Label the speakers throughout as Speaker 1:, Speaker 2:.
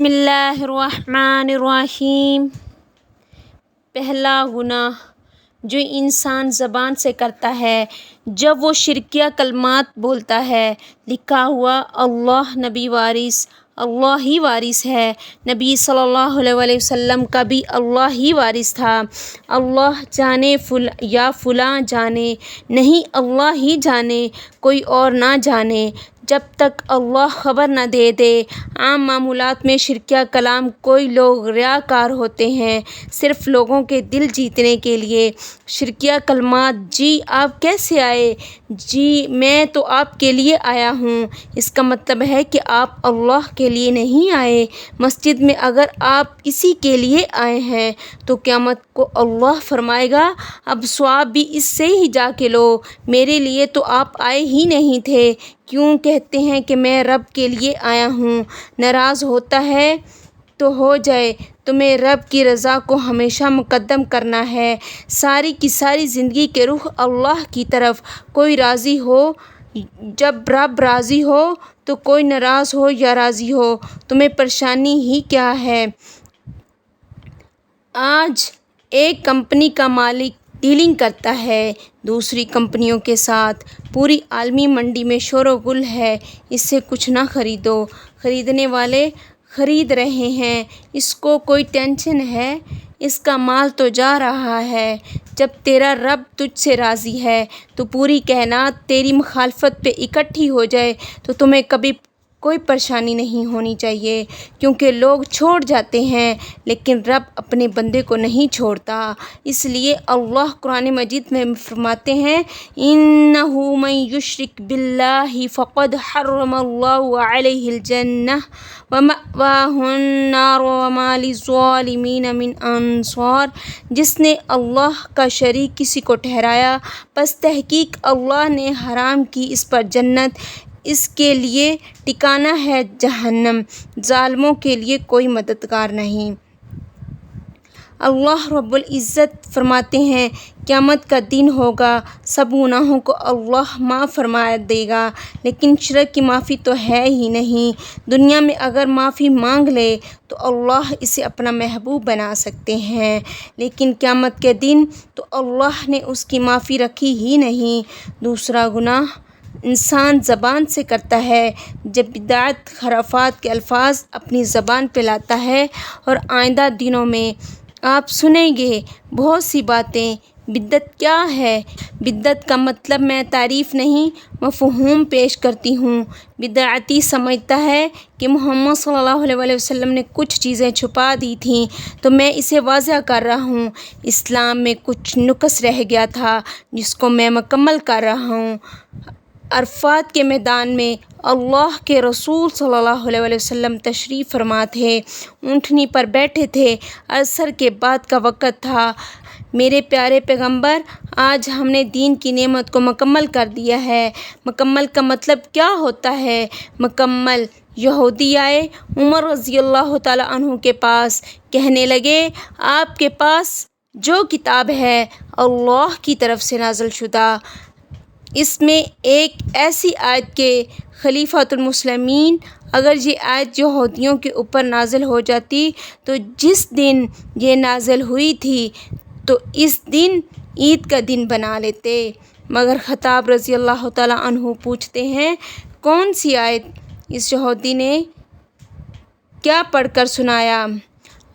Speaker 1: بسم اللہ الرحمن الرحیم۔ پہلا گناہ جو انسان زبان سے کرتا ہے جب وہ شرکیہ کلمات بولتا ہے۔ لکھا ہوا اللہ نبی وارث، اللہ ہی وارث ہے۔ نبی صلی اللہ علیہ وسلم کا بھی اللہ ہی وارث تھا۔ اللہ جانے یا فلاں جانے، نہیں اللہ ہی جانے، کوئی اور نہ جانے۔ جب تک اللہ خبر نہ دے دے۔ عام معاملات میں شرکیہ کلام کوئی لوگ ریاکار ہوتے ہیں صرف لوگوں کے دل جیتنے کے لیے۔ شرکیہ کلمات: جی آپ کیسے آئے؟ جی میں تو آپ کے لیے آیا ہوں۔ اس کا مطلب ہے کہ آپ اللہ کے لیے نہیں آئے۔ مسجد میں اگر آپ اسی کے لیے آئے ہیں تو قیامت کو اللہ فرمائے گا اب ثواب بھی اس سے ہی جا کے لو، میرے لیے تو آپ آئے ہی نہیں تھے، کیوں کہتے ہیں کہ میں رب کے لیے آیا ہوں؟ ناراض ہوتا ہے تو ہو جائے، تمہیں رب کی رضا کو ہمیشہ مقدم کرنا ہے۔ ساری کی ساری زندگی کے رخ اللہ کی طرف۔ کوئی راضی ہو، جب رب راضی ہو تو کوئی ناراض ہو یا راضی ہو، تمہیں پریشانی ہی کیا ہے؟ آج ایک کمپنی کا مالک ڈیلنگ کرتا ہے دوسری کمپنیوں کے ساتھ، پوری عالمی منڈی میں شور و غل ہے، اس سے کچھ نہ خریدو۔ خریدنے والے خرید رہے ہیں، اس کو کوئی ٹینشن ہے؟ اس کا مال تو جا رہا ہے۔ جب تیرا رب تجھ سے راضی ہے تو پوری کائنات تیری مخالفت پہ اکٹھی ہو جائے تو تمہیں کبھی کوئی پریشانی نہیں ہونی چاہیے، کیونکہ لوگ چھوڑ جاتے ہیں لیکن رب اپنے بندے کو نہیں چھوڑتا۔ اس لیے اللہ قرآن مجید میں فرماتے ہیں اِنَّهُ مَن يُشْرِكْ بِاللَّهِ فَقَدْ حَرَّمَ اللَّهُ عَلَيْهِ الْجَنَّةَ وَمَأْوَاهُ النَّارُ وَمَا لِلظَّالِمِينَ مِنْ أَنصَارٍ۔ جس نے اللہ کا شریک کسی کو ٹھہرایا پس تحقیق اللہ نے حرام کی اس پر جنت، اس کے لیے ٹھکانہ ہے جہنم، ظالموں کے لیے کوئی مددگار نہیں۔ اللہ رب العزت فرماتے ہیں قیامت کا دن ہوگا، سب گناہوں کو اللہ معاف فرما دے گا لیکن شرک کی معافی تو ہے ہی نہیں۔ دنیا میں اگر معافی مانگ لے تو اللہ اسے اپنا محبوب بنا سکتے ہیں، لیکن قیامت کے دن تو اللہ نے اس کی معافی رکھی ہی نہیں۔ دوسرا گناہ انسان زبان سے کرتا ہے جب بدعت خرافات کے الفاظ اپنی زبان پہ لاتا ہے، اور آئندہ دنوں میں آپ سنیں گے بہت سی باتیں۔ بدعت کیا ہے؟ بدعت کا مطلب میں تعریف نہیں مفہوم پیش کرتی ہوں۔ بدعتی سمجھتا ہے کہ محمد صلی اللہ علیہ وسلم نے کچھ چیزیں چھپا دی تھیں تو میں اسے واضح کر رہا ہوں۔ اسلام میں کچھ نقص رہ گیا تھا جس کو میں مکمل کر رہا ہوں۔ عرفات کے میدان میں اللہ کے رسول صلی اللہ علیہ وسلم تشریف فرما تھے، اونٹنی پر بیٹھے تھے، عصر کے بعد کا وقت تھا۔ میرے پیارے پیغمبر، آج ہم نے دین کی نعمت کو مکمل کر دیا ہے۔ مکمل کا مطلب کیا ہوتا ہے؟ مکمل۔ یہودی آئے عمر رضی اللہ تعالیٰ عنہ کے پاس، کہنے لگے آپ کے پاس جو کتاب ہے اللہ کی طرف سے نازل شدہ، اس میں ایک ایسی آیت کہ خلیفۃ المسلمین، اگر یہ آیت یہودیوں کے اوپر نازل ہو جاتی تو جس دن یہ نازل ہوئی تھی تو اس دن عید کا دن بنا لیتے۔ مگر خطاب رضی اللہ تعالیٰ عنہ پوچھتے ہیں کون سی آیت؟ اس یہودی نے کیا پڑھ کر سنایا؟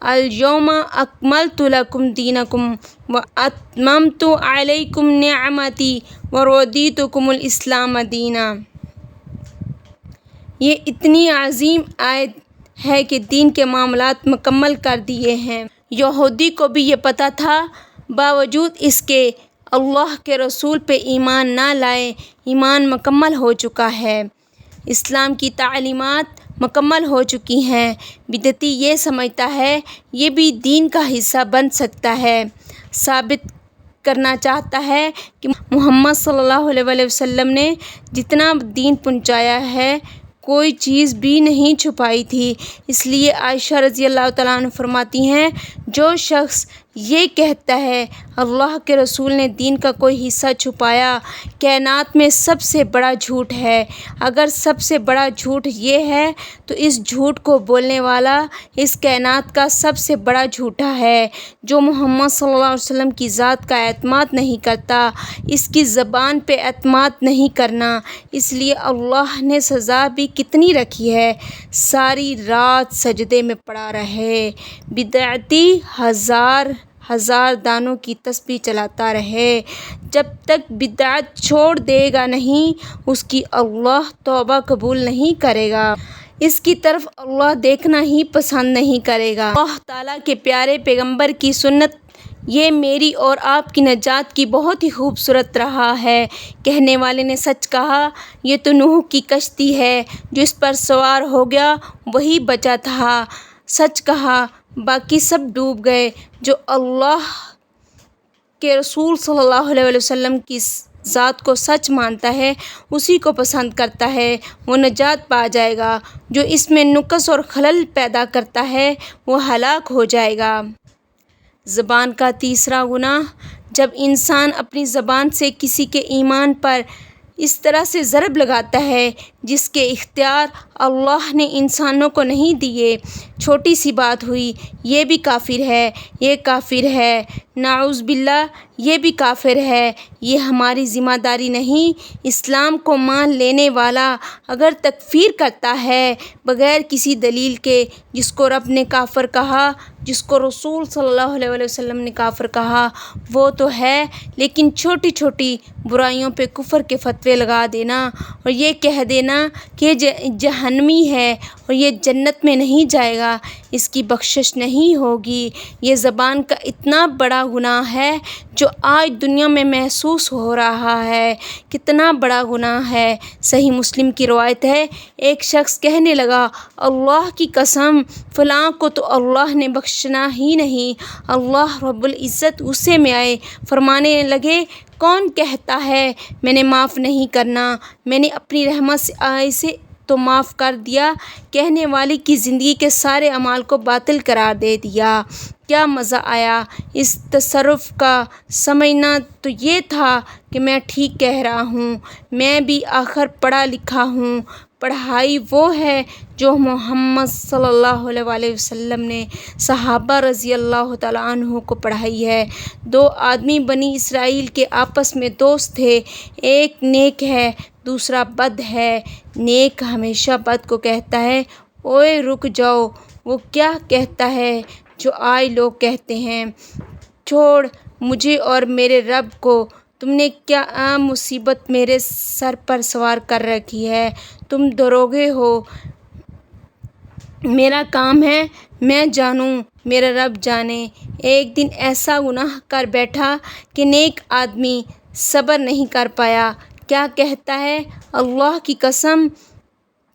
Speaker 1: الیوم اکملت لکم دینکم واتممت علیکم نعمتی ورضیت لکم الاسلام دینا۔ یہ اتنی عظیم آیت ہے کہ دین کے معاملات مکمل کر دیے ہیں۔ یہودی کو بھی یہ پتہ تھا، باوجود اس کے اللہ کے رسول پہ ایمان نہ لائے۔ ایمان مکمل ہو چکا ہے، اسلام کی تعلیمات مکمل ہو چکی ہیں۔ بدعتی یہ سمجھتا ہے یہ بھی دین کا حصہ بن سکتا ہے، ثابت کرنا چاہتا ہے کہ محمد صلی اللہ علیہ وسلم نے جتنا دین پہنچایا ہے کوئی چیز بھی نہیں چھپائی تھی۔ اس لیے عائشہ رضی اللہ تعالیٰ عنہ فرماتی ہیں جو شخص یہ کہتا ہے اللہ کے رسول نے دین کا کوئی حصہ چھپایا، کائنات میں سب سے بڑا جھوٹ ہے۔ اگر سب سے بڑا جھوٹ یہ ہے تو اس جھوٹ کو بولنے والا اس کائنات کا سب سے بڑا جھوٹا ہے۔ جو محمد صلی اللہ علیہ وسلم کی ذات کا اعتماد نہیں کرتا، اس کی زبان پہ اعتماد نہیں کرنا، اس لیے اللہ نے سزا بھی کتنی رکھی ہے، ساری رات سجدے میں پڑا رہے، بدعتی ہزار دانوں کی تسبیح چلاتا رہے، جب تک بدعت چھوڑ دے گا نہیں اس کی اللہ توبہ قبول نہیں کرے گا، اس کی طرف اللہ دیکھنا ہی پسند نہیں کرے گا۔ اللہ تعالیٰ کے پیارے پیغمبر کی سنت یہ میری اور آپ کی نجات کی بہت ہی خوبصورت راہ ہے۔ کہنے والے نے سچ کہا، یہ تو نوح کی کشتی ہے، جو اس پر سوار ہو گیا وہی بچا تھا۔ سچ کہا، باقی سب ڈوب گئے۔ جو اللہ کے رسول صلی اللہ علیہ وسلم کی ذات کو سچ مانتا ہے، اسی کو پسند کرتا ہے، وہ نجات پا جائے گا۔ جو اس میں نقص اور خلل پیدا کرتا ہے وہ ہلاک ہو جائے گا۔ زبان کا تیسرا گناہ، جب انسان اپنی زبان سے کسی کے ایمان پر اس طرح سے ضرب لگاتا ہے جس کے اختیار اللہ نے انسانوں کو نہیں دیے، چھوٹی سی بات ہوئی، یہ بھی کافر ہے، یہ کافر ہے، نعوذ باللہ یہ بھی کافر ہے، یہ ہماری ذمہ داری نہیں۔ اسلام کو مان لینے والا اگر تکفیر کرتا ہے بغیر کسی دلیل کے، جس کو رب نے کافر کہا، جس کو رسول صلی اللہ علیہ وسلم نے کافر کہا وہ تو ہے، لیکن چھوٹی چھوٹی برائیوں پہ کفر کے فتوے لگا دینا اور یہ کہہ دینا کہ یہ جہنمی ہے اور یہ جنت میں نہیں جائے گا، اس کی بخشش نہیں ہوگی، یہ زبان کا اتنا بڑا گناہ ہے جو آج دنیا میں محسوس ہو رہا ہے، کتنا بڑا گناہ ہے۔ صحیح مسلم کی روایت ہے، ایک شخص کہنے لگا، اللہ کی قسم فلاں کو تو اللہ نے بخشنا ہی نہیں، اللہ رب العزت غصے میں آئے، فرمانے لگے، کون کہتا ہے میں نے معاف نہیں کرنا، میں نے اپنی رحمت سے اسے تو معاف کر دیا، کہنے والے کی زندگی کے سارے اعمال کو باطل قرار دے دیا۔ کیا مزہ آیا اس تصرف کا، سمجھنا تو یہ تھا کہ میں ٹھیک کہہ رہا ہوں، میں بھی آخر پڑھا لکھا ہوں۔ پڑھائی وہ ہے جو محمد صلی اللہ علیہ وسلم نے صحابہ رضی اللہ تعالیٰ عنہ کو پڑھائی ہے۔ دو آدمی بنی اسرائیل کے آپس میں دوست تھے، ایک نیک ہے دوسرا بد ہے۔ نیک ہمیشہ بد کو کہتا ہے، اوئے رک جاؤ، وہ کیا کہتا ہے جو آج لوگ کہتے ہیں، چھوڑ مجھے اور میرے رب کو، تم نے کیا مصیبت میرے سر پر سوار کر رکھی ہے، تم دروغے ہو، میرا کام ہے میں جانوں میرا رب جانے۔ ایک دن ایسا گناہ کر بیٹھا کہ نیک آدمی صبر نہیں کر پایا، کیا کہتا ہے، اللہ کی قسم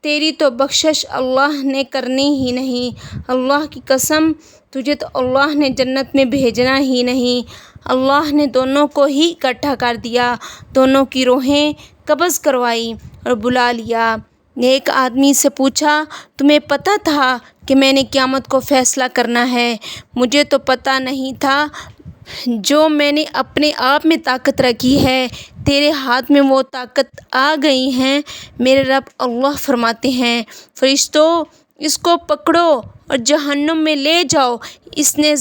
Speaker 1: تیری تو بخشش اللہ نے کرنی ہی نہیں، اللہ کی قسم تجھے تو اللہ نے جنت میں بھیجنا ہی نہیں۔ اللہ نے دونوں کو ہی اکٹھا کر دیا، دونوں کی روحیں قبض کروائی اور بلا لیا۔ نیک آدمی سے پوچھا، تمہیں پتہ تھا کہ میں نے قیامت کو فیصلہ کرنا ہے؟ مجھے تو پتہ نہیں تھا، جو میں نے اپنے آپ میں طاقت رکھی ہے تیرے ہاتھ میں وہ طاقت آ گئی ہے۔ میرے رب اللہ فرماتے ہیں، فرشتوں اس کو پکڑو اور جہنم میں لے جاؤ، اس نے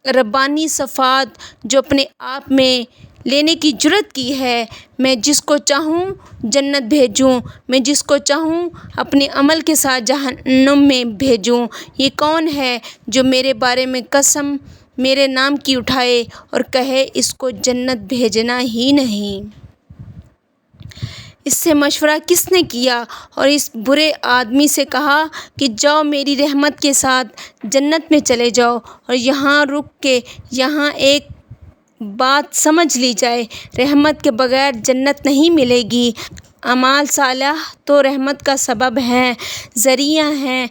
Speaker 1: ربانی صفات جو اپنے آپ میں لینے کی جرات کی ہے، میں جس کو چاہوں جنت بھیجوں، میں جس کو چاہوں اپنے عمل کے ساتھ جہنم میں بھیجوں۔ یہ کون ہے جو میرے بارے میں قسم میرے نام کی اٹھائے اور کہے اس کو جنت بھیجنا ہی نہیں؟ اس سے مشورہ کس نے کیا اور اس برے آدمی سے کہا کہ جاؤ میری رحمت کے ساتھ جنت میں چلے جاؤ؟ اور یہاں رک کے یہاں ایک بات سمجھ لی جائے، رحمت کے بغیر جنت نہیں ملے گی۔ اعمال صالحہ تو رحمت کا سبب ہیں، ذریعہ ہیں،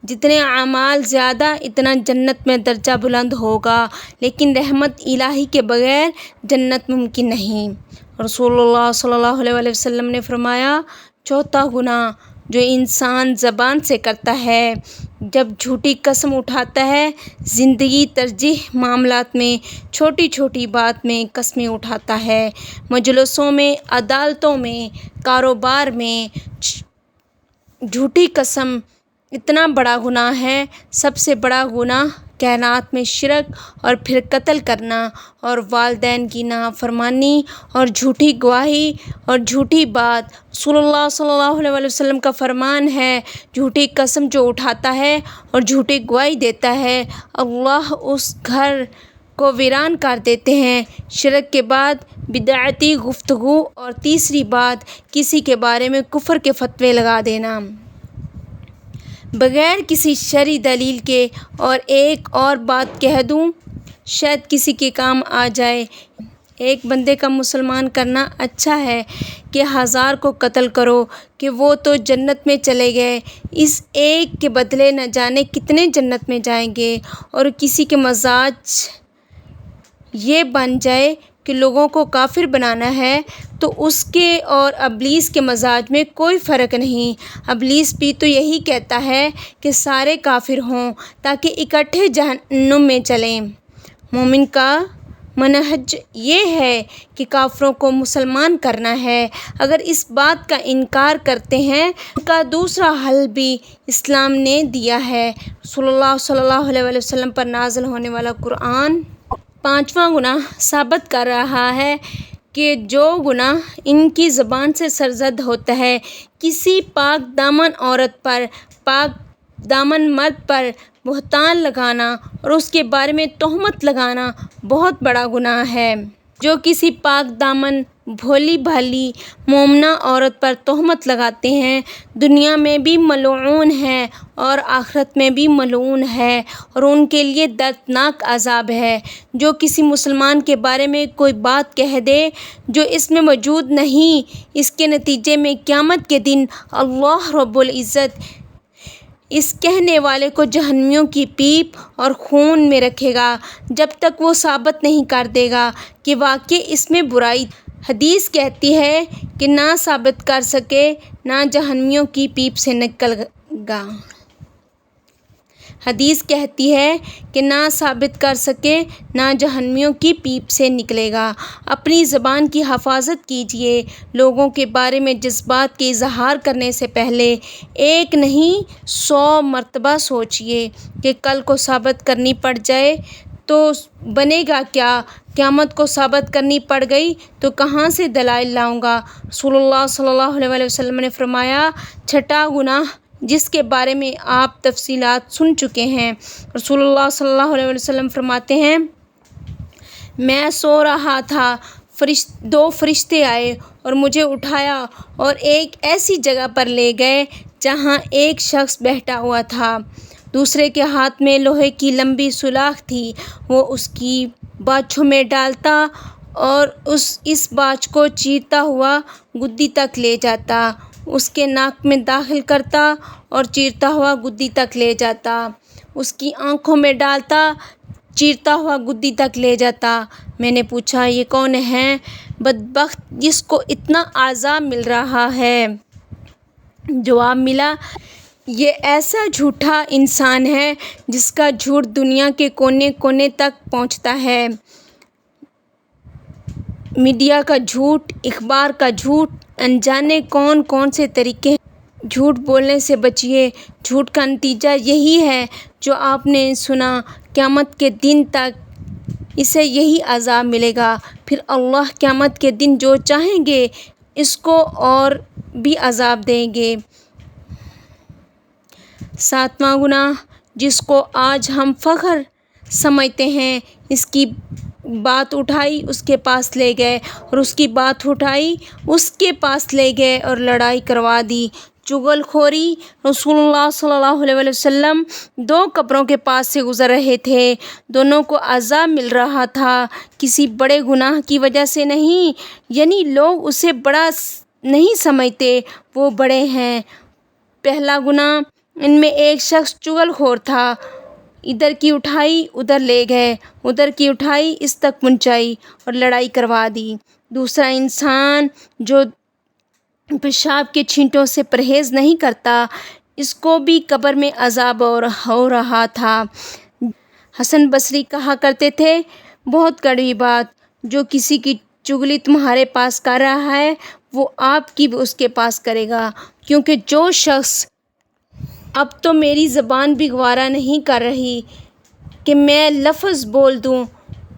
Speaker 1: جتنے اعمال زیادہ اتنا جنت میں درجہ بلند ہوگا، لیکن رحمت الہی کے بغیر جنت ممکن نہیں۔ رسول اللہ صلی اللہ علیہ وسلم نے فرمایا، چوتھا گناہ جو انسان زبان سے کرتا ہے۔ جب جھوٹی قسم اٹھاتا ہے، زندگی ترجیح معاملات میں چھوٹی چھوٹی بات میں قسمیں اٹھاتا ہے، مجلسوں میں، عدالتوں میں، کاروبار میں۔ جھوٹی قسم اتنا بڑا گناہ ہے، سب سے بڑا گناہ کائنات میں شرک، اور پھر قتل کرنا، اور والدین کی نافرمانی، اور جھوٹی گواہی، اور جھوٹی بات۔ رسول اللہ صلی اللہ علیہ وسلم کا فرمان ہے، جھوٹی قسم جو اٹھاتا ہے اور جھوٹی گواہی دیتا ہے، اللہ اس گھر کو ویران کر دیتے ہیں۔ شرک کے بعد بدعتی گفتگو، اور تیسری بات کسی کے بارے میں کفر کے فتوے لگا دینا بغیر کسی شرعی دلیل کے۔ اور ایک اور بات کہہ دوں، شاید کسی کے کام آ جائے، ایک بندے کا مسلمان کرنا اچھا ہے کہ 1000 کو قتل کرو کہ وہ تو جنت میں چلے گئے، اس ایک کے بدلے نہ جانے کتنے جنت میں جائیں گے۔ اور کسی کے مزاج یہ بن جائے کہ لوگوں کو کافر بنانا ہے، تو اس کے اور ابلیس کے مزاج میں کوئی فرق نہیں۔ ابلیس بھی تو یہی کہتا ہے کہ سارے کافر ہوں تاکہ اکٹھے جہنم میں چلیں۔ مومن کا منہج یہ ہے کہ کافروں کو مسلمان کرنا ہے۔ اگر اس بات کا انکار کرتے ہیں، ان کا دوسرا حل بھی اسلام نے دیا ہے۔ رسول اللہ صلی اللہ علیہ وسلم پر نازل ہونے والا قرآن 5واں گناہ ثابت کر رہا ہے کہ جو گناہ ان کی زبان سے سرزد ہوتا ہے، کسی پاک دامن عورت پر، پاک دامن مرد پر بہتان لگانا اور اس کے بارے میں تہمت لگانا بہت بڑا گناہ ہے۔ جو کسی پاک دامن بھولی بھالی مومنہ عورت پر تہمت لگاتے ہیں، دنیا میں بھی ملعون ہیں اور آخرت میں بھی ملعون ہے، اور ان کے لیے دردناک عذاب ہے۔ جو کسی مسلمان کے بارے میں کوئی بات کہہ دے جو اس میں موجود نہیں، اس کے نتیجے میں قیامت کے دن اللہ رب العزت اس کہنے والے کو جہنمیوں کی پیپ اور خون میں رکھے گا جب تک وہ ثابت نہیں کر دے گا کہ واقعی اس میں برائی تھی۔ حدیث کہتی ہے کہ نہ ثابت کر سکے نہ جہنمیوں کی پیپ سے نکل گا۔ حدیث کہتی ہے کہ نہ ثابت کر سکے نہ جہنمیوں کی پیپ سے نکلے گا۔ اپنی زبان کی حفاظت کیجیے۔ لوگوں کے بارے میں جذبات کے اظہار کرنے سے پہلے ایک نہیں 100 مرتبہ سوچیے کہ کل کو ثابت کرنی پڑ جائے تو بنے گا کیا؟ قیامت کو ثابت کرنی پڑ گئی تو کہاں سے دلائل لاؤں گا؟ رسول اللہ صلی اللہ علیہ وسلم نے فرمایا، چھٹا گناہ جس کے بارے میں آپ تفصیلات سن چکے ہیں۔ رسول اللہ صلی اللہ علیہ وسلم فرماتے ہیں، میں سو رہا تھا، 2 فرشتے آئے اور مجھے اٹھایا اور ایک ایسی جگہ پر لے گئے جہاں ایک شخص بیٹھا ہوا تھا۔ دوسرے کے ہاتھ میں لوہے کی لمبی سلاخ تھی، وہ اس کی باچھوں میں ڈالتا اور اس باچھ کو چیرتا ہوا گدی تک لے جاتا، اس کے ناک میں داخل کرتا اور چیرتا ہوا گدی تک لے جاتا، اس کی آنکھوں میں ڈالتا، چیرتا ہوا گدی تک لے جاتا۔ میں نے پوچھا، یہ کون ہے بدبخت جس کو اتنا عذاب مل رہا ہے؟ جواب ملا، یہ ایسا جھوٹا انسان ہے جس کا جھوٹ دنیا کے کونے کونے تک پہنچتا ہے۔ میڈیا کا جھوٹ، اخبار کا جھوٹ، انجانے کون کون سے طریقے ہیں۔ جھوٹ بولنے سے بچیے، جھوٹ کا نتیجہ یہی ہے جو آپ نے سنا، قیامت کے دن تک اسے یہی عذاب ملے گا، پھر اللہ قیامت کے دن جو چاہیں گے اس کو اور بھی عذاب دیں گے۔ 7واں گناہ جس کو آج ہم فخر سمجھتے ہیں، اس کی بات اٹھائی اس کے پاس لے گئے اور اس کی بات اٹھائی اس کے پاس لے گئے اور لڑائی کروا دی۔ چغل خوری۔ رسول اللہ صلی اللہ علیہ وسلم 2 قبروں کے پاس سے گزر رہے تھے، دونوں کو عذاب مل رہا تھا، کسی بڑے گناہ کی وجہ سے نہیں، یعنی لوگ اسے بڑا نہیں سمجھتے، وہ بڑے ہیں۔ پہلا گناہ، ان میں ایک شخص چغل خور تھا، ادھر کی اٹھائی ادھر لے گئے، ادھر کی اٹھائی اس تک پہنچائی اور لڑائی کروا دی۔ دوسرا انسان جو پیشاب کے چھینٹوں سے پرہیز نہیں کرتا، اس کو بھی قبر میں عذاب اور ہو رہا تھا۔ حسن بصری کہا کرتے تھے، بہت کڑوی بات، جو کسی کی چغلی تمہارے پاس کر رہا ہے وہ آپ کی بھی اس کے پاس کرے گا، کیونکہ جو شخص اب تو میری زبان بھی گوارا نہیں کر رہی کہ میں لفظ بول دوں،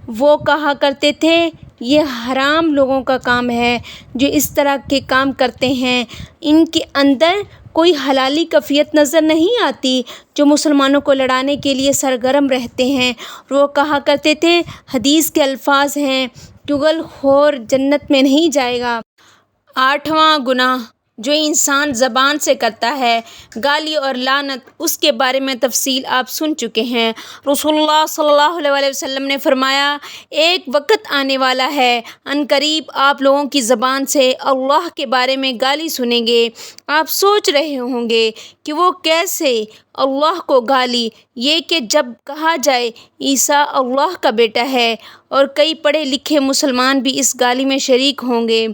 Speaker 1: وہ کہا کرتے تھے یہ حرام لوگوں کا کام ہے جو اس طرح کے کام کرتے ہیں، ان کے اندر کوئی حلالی کیفیت نظر نہیں آتی جو مسلمانوں کو لڑانے کے لیے سرگرم رہتے ہیں۔ وہ کہا کرتے تھے، حدیث کے الفاظ ہیں، چغل خور جنت میں نہیں جائے گا۔ 8واں گناہ جو انسان زبان سے کرتا ہے، گالی اور لعنت، اس کے بارے میں تفصیل آپ سن چکے ہیں۔ رسول اللہ صلی اللہ علیہ وسلم نے فرمایا، ایک وقت آنے والا ہے، عنقریب آپ لوگوں کی زبان سے اللہ کے بارے میں گالی سنیں گے۔ آپ سوچ رہے ہوں گے کہ وہ کیسے؟ اللہ کو گالی، یہ کہ جب کہا جائے عیسیٰ اللہ کا بیٹا ہے، اور کئی پڑھے لکھے مسلمان بھی اس گالی میں شریک ہوں گے۔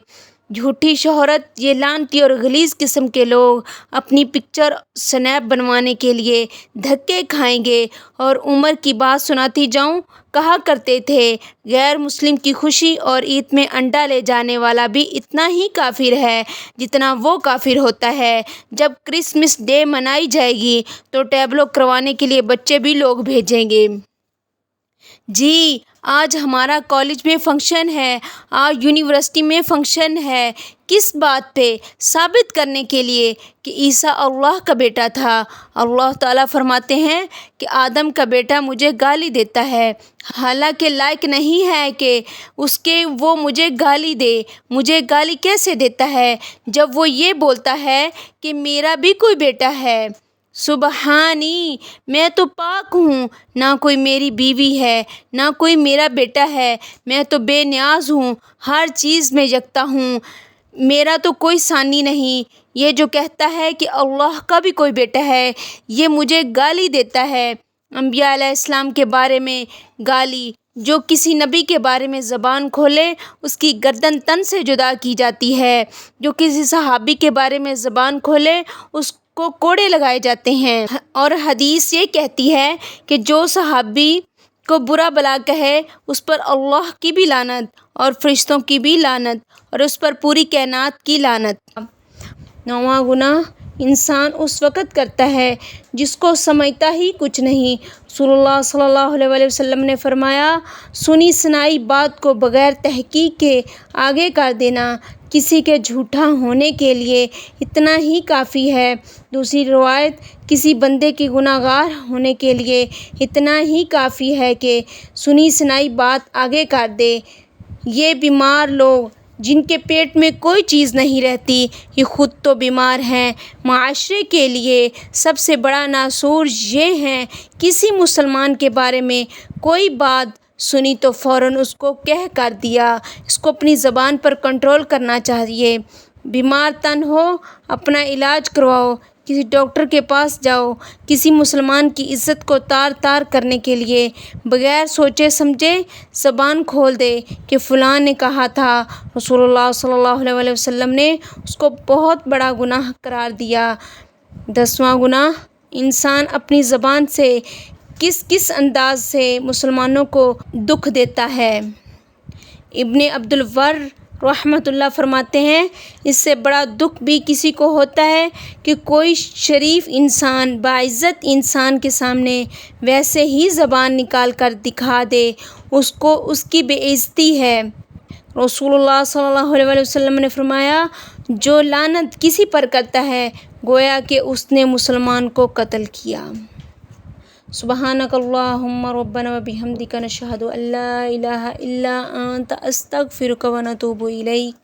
Speaker 1: جھوٹی شہرت، یہ لعنتی اور غلیظ قسم کے لوگ اپنی پکچر سنیپ بنوانے کے لیے دھکے کھائیں گے۔ اور عمر کی بات سناتی جاؤں، کہا کرتے تھے، غیر مسلم کی خوشی اور عید میں انڈا لے جانے والا بھی اتنا ہی کافر ہے جتنا وہ کافر ہوتا ہے۔ جب کرسمس ڈے منائی جائے گی تو ٹیبلو کروانے کے لیے بچے بھی لوگ بھیجیں گے۔ جی، آج ہمارا کالج میں فنکشن ہے، آج یونیورسٹی میں فنکشن ہے۔ کس بات پہ؟ ثابت کرنے کے لیے کہ عیسیٰ اللہ کا بیٹا تھا۔ اللہ تعالیٰ فرماتے ہیں کہ آدم کا بیٹا مجھے گالی دیتا ہے، حالانکہ لائق نہیں ہے کہ وہ مجھے گالی دے۔ مجھے گالی کیسے دیتا ہے جب وہ یہ بولتا ہے کہ میرا بھی کوئی بیٹا ہے؟ سبحانی، میں تو پاک ہوں، نہ کوئی میری بیوی ہے، نہ کوئی میرا بیٹا ہے، میں تو بے نیاز ہوں، ہر چیز میں یکتا ہوں، میرا تو کوئی ثانی نہیں۔ یہ جو کہتا ہے کہ اللہ کا بھی کوئی بیٹا ہے، یہ مجھے گالی دیتا ہے۔ انبیاء علیہ السلام کے بارے میں گالی، جو کسی نبی کے بارے میں زبان کھولے اس کی گردن تن سے جدا کی جاتی ہے، جو کسی صحابی کے بارے میں زبان کھولے اس کو کوڑے لگائے جاتے ہیں۔ اور حدیث یہ کہتی ہے کہ جو صحابی کو برا بھلا کہے اس پر اللہ کی بھی لعنت اور فرشتوں کی بھی لعنت اور اس پر پوری کائنات کی لعنت۔ 9واں گناہ انسان اس وقت کرتا ہے جس کو سمجھتا ہی کچھ نہیں۔ رسول اللہ صلی اللہ علیہ وسلم نے فرمایا، سنی سنائی بات کو بغیر تحقیق کے آگے کر دینا کسی کے جھوٹا ہونے کے لیے اتنا ہی کافی ہے۔ دوسری روایت، کسی بندے کے گناہ گار ہونے کے لیے اتنا ہی کافی ہے کہ سنی سنائی بات آگے کر دے۔ یہ بیمار لوگ جن کے پیٹ میں کوئی چیز نہیں رہتی، یہ خود تو بیمار ہیں۔ معاشرے کے لیے سب سے بڑا ناسور یہ ہے، کسی مسلمان کے بارے میں کوئی بات سنی تو فوراً اس کو کہہ کر دیا۔ اس کو اپنی زبان پر کنٹرول کرنا چاہیے۔ بیمار تن ہو، اپنا علاج کرواؤ، کسی ڈاکٹر کے پاس جاؤ۔ کسی مسلمان کی عزت کو تار تار کرنے کے لیے بغیر سوچے سمجھے زبان کھول دے کہ فلاں نے کہا تھا، رسول اللہ صلی اللہ علیہ وسلم نے اس کو بہت بڑا گناہ قرار دیا۔ 10واں گناہ، انسان اپنی زبان سے کس انداز سے مسلمانوں کو دکھ دیتا ہے۔ ابن عبد البر رحمۃ اللہ فرماتے ہیں، اس سے بڑا دکھ بھی کسی کو ہوتا ہے کہ کوئی شریف انسان، باعزت انسان کے سامنے ویسے ہی زبان نکال کر دکھا دے، اس کو اس کی بے عزتی ہے۔ رسول اللہ صلی اللہ علیہ وسلم نے فرمایا، جو لعنت کسی پر کرتا ہے گویا کہ اس نے مسلمان کو قتل کیا۔ سبحانک اللہم ربنا و بحمدک، نشہد ان لا الہ الا انت، استغفرک و نتوب الیک۔